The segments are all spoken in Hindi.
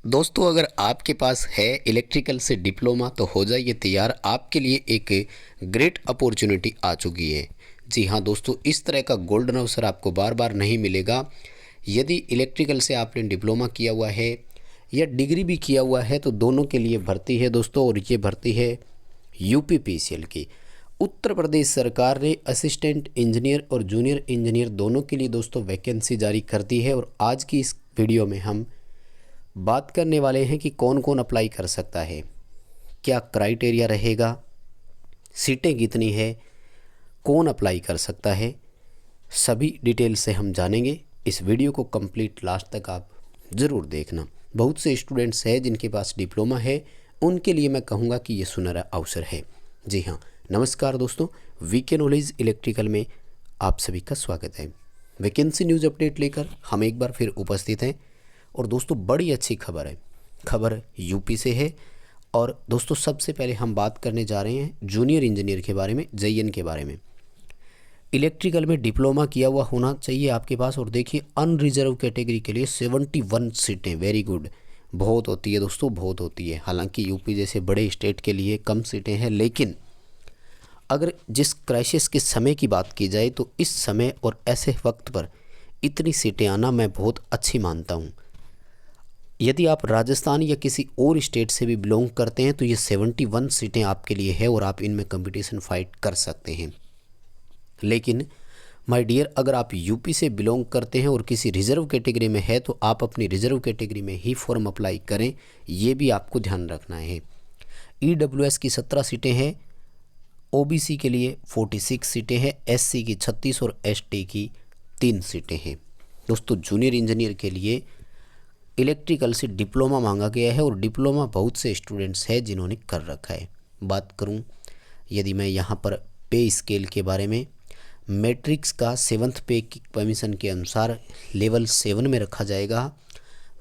दोस्तों, अगर आपके पास है इलेक्ट्रिकल से डिप्लोमा तो हो जाइए तैयार। आपके लिए एक ग्रेट अपॉर्चुनिटी आ चुकी है। जी हाँ दोस्तों, इस तरह का गोल्डन अवसर आपको बार बार नहीं मिलेगा। यदि इलेक्ट्रिकल से आपने डिप्लोमा किया हुआ है या डिग्री भी किया हुआ है तो दोनों के लिए भर्ती है दोस्तों। और ये भर्ती है यूपीपीसीएल की। उत्तर प्रदेश सरकार ने असिस्टेंट इंजीनियर और जूनियर इंजीनियर दोनों के लिए दोस्तों वैकेंसी जारी कर दी है। और आज की इस वीडियो में हम बात करने वाले हैं कि कौन कौन अप्लाई कर सकता है, क्या क्राइटेरिया रहेगा, सीटें कितनी है, कौन अप्लाई कर सकता है, सभी डिटेल से हम जानेंगे। इस वीडियो को कंप्लीट लास्ट तक आप ज़रूर देखना। बहुत से स्टूडेंट्स हैं जिनके पास डिप्लोमा है, उनके लिए मैं कहूँगा कि ये सुनहरा अवसर है। जी हाँ, नमस्कार दोस्तों, वीके नॉलेज इलेक्ट्रिकल में आप सभी का स्वागत है। वैकेंसी न्यूज़ अपडेट लेकर हम एक बार फिर उपस्थित हैं। और दोस्तों, बड़ी अच्छी खबर है, खबर यूपी से है। और दोस्तों, सबसे पहले हम बात करने जा रहे हैं जूनियर इंजीनियर के बारे में, जेईएन के बारे में। इलेक्ट्रिकल में डिप्लोमा किया हुआ होना चाहिए आपके पास। और देखिए, अनरिजर्व कैटेगरी के लिए 71 सीटें, वेरी गुड। बहुत होती है दोस्तों, बहुत होती है। हालांकि यूपी जैसे बड़े स्टेट के लिए कम सीटें हैं, लेकिन अगर जिस क्राइसिस के समय की बात की जाए तो इस समय और ऐसे वक्त पर इतनी सीटें आना मैं बहुत अच्छी मानता हूँ। यदि आप राजस्थान या किसी और स्टेट से भी बिलोंग करते हैं तो ये 71 सीटें आपके लिए है और आप इनमें कंपटीशन फाइट कर सकते हैं। लेकिन माय डियर, अगर आप यूपी से बिलोंग करते हैं और किसी रिजर्व कैटेगरी में है तो आप अपनी रिजर्व कैटेगरी में ही फॉर्म अप्लाई करें, ये भी आपको ध्यान रखना है। ईडब्ल्यूएस की 17 सीटें हैं, ओबीसी के लिए 46 सीटें हैं, एससी की 36 और एसटी की 3 सीटें हैं। दोस्तों, जूनियर इंजीनियर के लिए इलेक्ट्रिकल से डिप्लोमा मांगा गया है और डिप्लोमा बहुत से स्टूडेंट्स हैं जिन्होंने कर रखा है। बात करूं यदि मैं यहाँ पर पे स्केल के बारे में, मैट्रिक्स का 7th पे की कमीशन के अनुसार लेवल 7 में रखा जाएगा,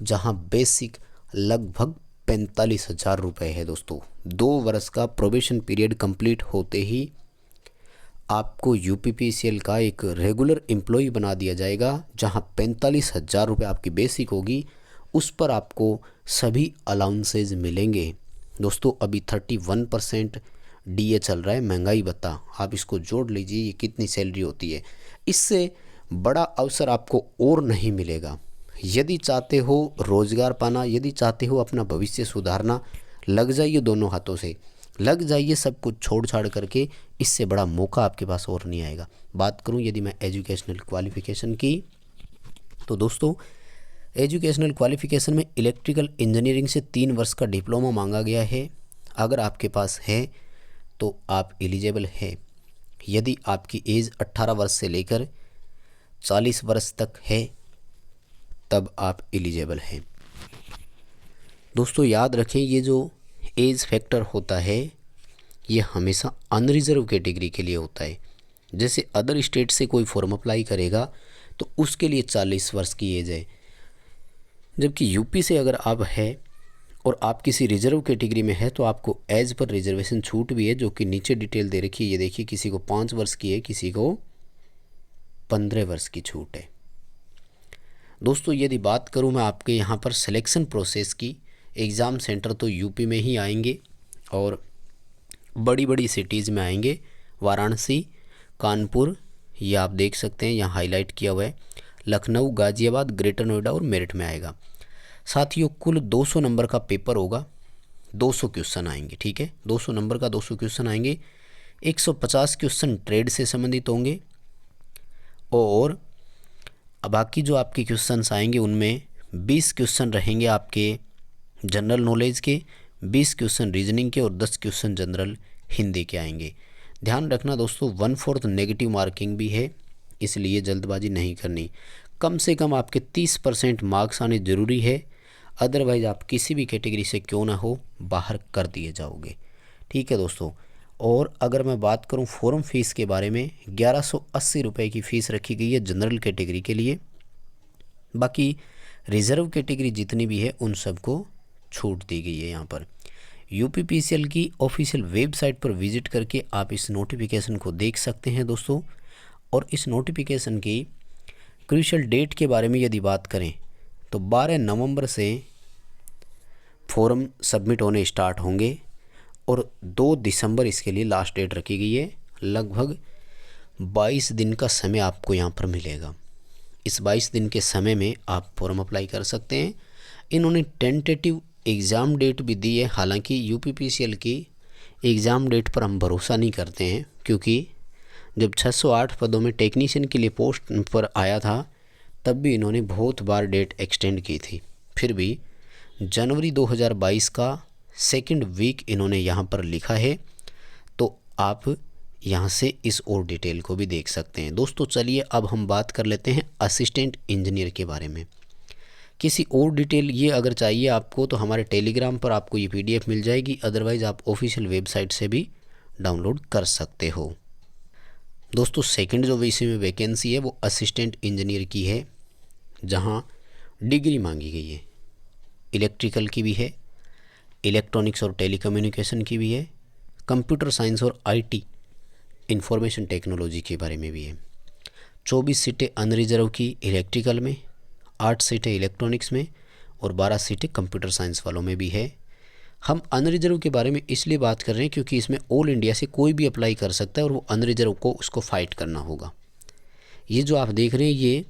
जहां बेसिक लगभग 45,000 रुपये है दोस्तों। 2 वर्ष का प्रोबेशन पीरियड कंप्लीट होते ही आपको यूपीपीसीएल का एक रेगुलर एम्प्लॉय बना दिया जाएगा, जहां 45,000 रुपये आपकी बेसिक होगी। उस पर आपको सभी अलाउंसेज मिलेंगे दोस्तों। अभी 31% डीए चल रहा है, महंगाई बता, आप इसको जोड़ लीजिए, ये कितनी सैलरी होती है। इससे बड़ा अवसर आपको और नहीं मिलेगा। यदि चाहते हो रोज़गार पाना, यदि चाहते हो अपना भविष्य सुधारना, लग जाइए, दोनों हाथों से लग जाइए, सब कुछ छोड़ छाड़ करके। इससे बड़ा मौका आपके पास और नहीं आएगा। बात करूं यदि मैं एजुकेशनल क्वालिफ़िकेशन की, तो दोस्तों एजुकेशनल क्वालिफ़िकेशन में इलेक्ट्रिकल इंजीनियरिंग से 3 वर्ष का डिप्लोमा मांगा गया है। अगर आपके पास है तो आप एलिजिबल है। यदि आपकी एज 18 वर्ष से लेकर 40 वर्ष तक है तब आप एलिजिबल हैं। दोस्तों, याद रखें, ये जो एज फैक्टर होता है ये हमेशा अनरिजर्व कैटेगरी के लिए होता है। जैसे अदर स्टेट से कोई फॉर्म अप्लाई करेगा तो उसके लिए 40 वर्ष की एज है, जबकि यूपी से अगर आप है और आप किसी रिजर्व कैटेगरी में है तो आपको एज पर रिजर्वेशन छूट भी है, जो कि नीचे डिटेल दे रखी है। ये देखिए, किसी को 5 वर्ष की है, किसी को 15 वर्ष की छूट है। दोस्तों, यदि बात करूं मैं आपके यहाँ पर सिलेक्शन प्रोसेस की, एग्ज़ाम सेंटर तो यूपी में ही आएंगे और बड़ी बड़ी सिटीज़ में आएंगे। वाराणसी, कानपुर, ये आप देख सकते हैं यहाँ हाईलाइट किया हुआ है, लखनऊ, गाज़ियाबाद, ग्रेटर नोएडा और मेरठ में आएगा। साथियों, कुल 200 नंबर का पेपर होगा, 200 क्वेश्चन आएंगे, ठीक है, 200 नंबर का 200 क्वेश्चन आएंगे। 150 क्वेश्चन ट्रेड से संबंधित होंगे और बाकी जो आपके क्वेश्चंस आएंगे उनमें 20 क्वेश्चन रहेंगे आपके जनरल नॉलेज के, 20 क्वेश्चन रीजनिंग के और 10 क्वेश्चन जनरल हिंदी के आएंगे। ध्यान रखना दोस्तों, 1/4 नेगेटिव मार्किंग भी है, इसलिए जल्दबाजी नहीं करनी। कम से कम आपके 30% मार्क्स आने ज़रूरी है, अदरवाइज़ आप किसी भी कैटेगरी से क्यों ना हो बाहर कर दिए जाओगे, ठीक है दोस्तों। और अगर मैं बात करूं फॉर्म फीस के बारे में, 1180 रुपये की फ़ीस रखी गई है जनरल कैटेगरी के लिए। बाकी रिज़र्व कैटेगरी जितनी भी है उन सबको छूट दी गई है। यहाँ पर यूपीपीसीएल की ऑफिशियल वेबसाइट पर विजिट करके आप इस नोटिफिकेशन को देख सकते हैं दोस्तों। और इस नोटिफिकेशन की क्रूशियल डेट के बारे में यदि बात करें तो 12 नवंबर से फॉर्म सबमिट होने स्टार्ट होंगे और 2 दिसंबर इसके लिए लास्ट डेट रखी गई है। लगभग 22 दिन का समय आपको यहाँ पर मिलेगा। इस 22 दिन के समय में आप फॉर्म अप्लाई कर सकते हैं। इन्होंने टेंटेटिव एग्ज़ाम डेट भी दी है। हालांकि यूपीपीसीएल की एग्ज़ाम डेट पर हम भरोसा नहीं करते हैं, क्योंकि जब 608 पदों में टेक्नीशियन के लिए पोस्ट पर आया था तब भी इन्होंने बहुत बार डेट एक्सटेंड की थी। फिर भी जनवरी 2022 का सेकंड वीक इन्होंने यहाँ पर लिखा है, तो आप यहाँ से इस और डिटेल को भी देख सकते हैं। दोस्तों चलिए अब हम बात कर लेते हैं असिस्टेंट इंजीनियर के बारे में। किसी और डिटेल ये अगर चाहिए आपको तो हमारे टेलीग्राम पर आपको ये PDF मिल जाएगी, अदरवाइज़ आप ऑफिशियल वेबसाइट से भी डाउनलोड कर सकते हो। दोस्तों सेकंड जो विषय में वैकेंसी है वो असिस्टेंट इंजीनियर की है, जहाँ डिग्री मांगी गई है। इलेक्ट्रिकल की भी है, इलेक्ट्रॉनिक्स और टेलीकम्युनिकेशन की भी है, कंप्यूटर साइंस और IT इंफॉर्मेशन टेक्नोलॉजी के बारे में भी है। 24 सीटें अनरिजर्व की इलेक्ट्रिकल में, 8 सीटें इलेक्ट्रॉनिक्स में और 12 सीटें कंप्यूटर साइंस वालों में भी है। हम अनरिजर्व के बारे में इसलिए बात कर रहे हैं क्योंकि इसमें ऑल इंडिया से कोई भी अप्लाई कर सकता है और वो अनरिजर्व को उसको फाइट करना होगा। ये जो आप देख रहे हैं ये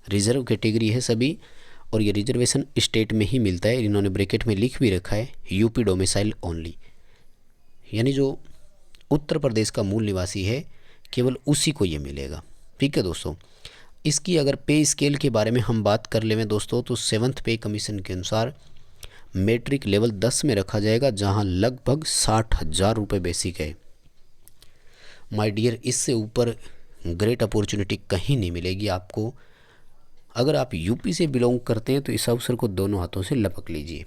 रिजर्व कैटेगरी है सभी, और ये रिजर्वेशन स्टेट में ही मिलता है। इन्होंने ब्रैकेट में लिख भी रखा है यूपी डोमिसाइल ओनली, यानी जो उत्तर प्रदेश का मूल निवासी है केवल उसी को ये मिलेगा। ठीक है दोस्तों, इसकी अगर पे स्केल के बारे में हम बात कर लें दोस्तों तो 7th पे कमीशन के अनुसार मैट्रिक लेवल 10 में रखा जाएगा, जहां लगभग 60,000 रुपये बेसिक है। माय डियर, इससे ऊपर ग्रेट अपॉर्चुनिटी कहीं नहीं मिलेगी आपको। अगर आप यूपी से बिलोंग करते हैं तो इस अवसर को दोनों हाथों से लपक लीजिए।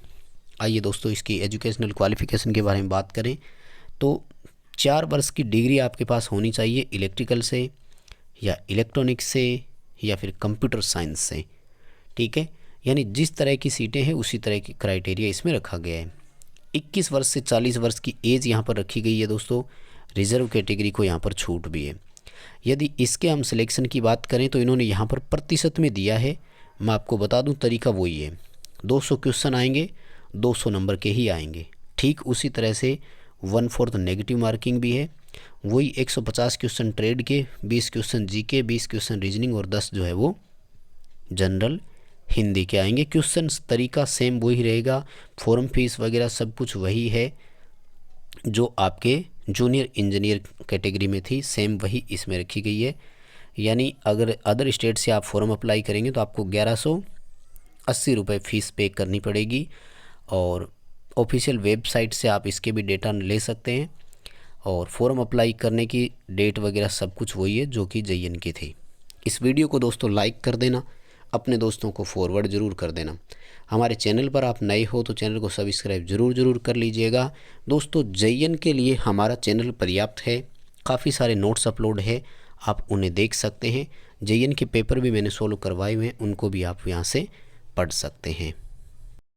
आइए दोस्तों इसकी एजुकेशनल क्वालिफ़िकेशन के बारे में बात करें तो 4 वर्ष की डिग्री आपके पास होनी चाहिए इलेक्ट्रिकल से या इलेक्ट्रॉनिक्स से या फिर कंप्यूटर साइंस से। ठीक है, यानी जिस तरह की सीटें हैं उसी तरह की क्राइटेरिया इसमें रखा गया है। 21 वर्ष से 40 वर्ष की एज यहाँ पर रखी गई है दोस्तों। रिजर्व कैटेगरी को यहाँ पर छूट भी है। यदि इसके हम सिलेक्शन की बात करें तो इन्होंने यहाँ पर प्रतिशत में दिया है। मैं आपको बता दूँ तरीका वही है, 200 क्वेश्चन आएंगे, 200 नंबर के ही आएंगे। ठीक उसी तरह से 1/4 नेगेटिव मार्किंग भी है। वही 150 क्वेश्चन ट्रेड के, 20 क्वेश्चन GK, 20 क्वेश्चन रीजनिंग और 10 जो है वो जनरल हिंदी के आएंगे। क्वेश्चन तरीका सेम वही रहेगा, फॉर्म फीस वगैरह सब कुछ वही है जो आपके जूनियर इंजीनियर कैटेगरी में थी, सेम वही इसमें रखी गई है। यानी अगर अदर स्टेट से आप फॉर्म अप्लाई करेंगे तो आपको 1180 रुपये फ़ीस पे करनी पड़ेगी, और ऑफिशियल वेबसाइट से आप इसके भी डेटा ले सकते हैं। और फॉर्म अप्लाई करने की डेट वगैरह सब कुछ वही है जो कि JN की थी। इस वीडियो को दोस्तों लाइक कर देना, अपने दोस्तों को फॉरवर्ड ज़रूर कर देना। हमारे चैनल पर आप नए हो तो चैनल को सब्सक्राइब ज़रूर कर लीजिएगा। दोस्तों JN के लिए हमारा चैनल पर्याप्त है, काफ़ी सारे नोट्स अपलोड है, आप उन्हें देख सकते हैं। JN के पेपर भी मैंने सोल्व करवाए हुए हैं, उनको भी आप यहाँ से पढ़ सकते हैं।